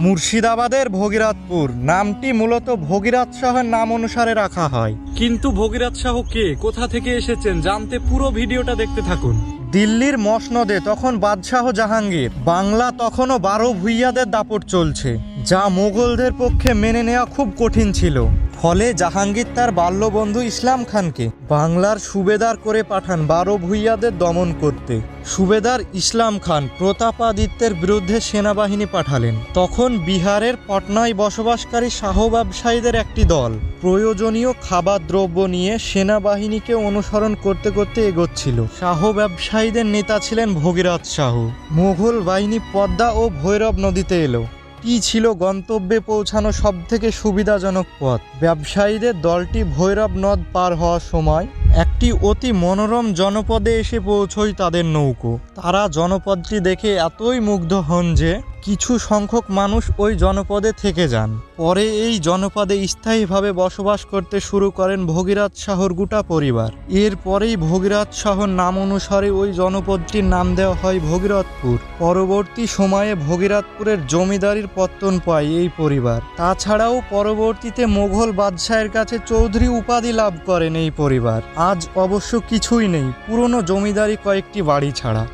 মুর্শিদাবাদের ভগীরথপুর নামটি মূলত ভগীরথ শাহের নাম অনুসারে রাখা হয়। কিন্তু ভগীরথ শাহ কে, কোথা থেকে এসেছেন জানতে পুরো ভিডিওটা দেখতে থাকুন। দিল্লির মসনদে তখন বাদশাহ জাহাঙ্গীর, বাংলা তখনও 12 ভূঁইয়াদের দাপট চলছে, যা মোগলদের পক্ষে মেনে নেওয়া খুব কঠিন ছিল। ফলে জাহাঙ্গীর তার বাল্যবন্ধু ইসলাম খানকে বাংলার সুবেদার করে পাঠান 12 ভূঁইয়াদের দমন করতে। সুবেদার ইসলাম খান প্রতাপাদিত্যের বিরুদ্ধে সেনাবাহিনী পাঠালেন। তখন বিহারের পাটনায় বসবাসকারী শাহ ব্যবসায়ীদের একটি দল প্রয়োজনীয় খাবার দ্রব্য নিয়ে সেনাবাহিনীকে অনুসরণ করতে করতে এগোচ্ছিল। শাহ ব্যবসায়ীদের নেতা ছিলেন ভগীরথ শাহ। মোগল বাহিনী পদ্মা ও ভৈরব নদীতে এলো। কি ছিল গন্তব্যে পৌঁছানো সবথেকে সুবিধাজনক পথ? ব্যবসায়ীদের দলটি ভৈরব নদ পার হওয়ার সময় একটি অতি মনোরম জনপদে এসে পৌঁছয় তাদের নৌকো। তারা জনপদটি দেখে এতই মুগ্ধ হন যে কিছু সংখ্যক মানুষ ওই জনপদে থেকে যান। পরে এই জনপদে স্থায়ীভাবে বসবাস করতে শুরু করেন ভগীরথ শাহর গোটা পরিবার। এরপরেই ভগীরথ শাহর নাম অনুসারে ওই জনপদটির নাম দেওয়া হয় ভগীরথপুর। পরবর্তী সময়ে ভগীরথপুরের জমিদারির পত্তন পায় এই পরিবার। তাছাড়াও পরবর্তীতে মোগল বাদশাহের কাছে চৌধুরী উপাধি লাভ করেন এই পরিবার। আজ অবশ্য কিছুই নেই, পুরনো জমিদারি কয়েকটি বাড়ি ছাড়া।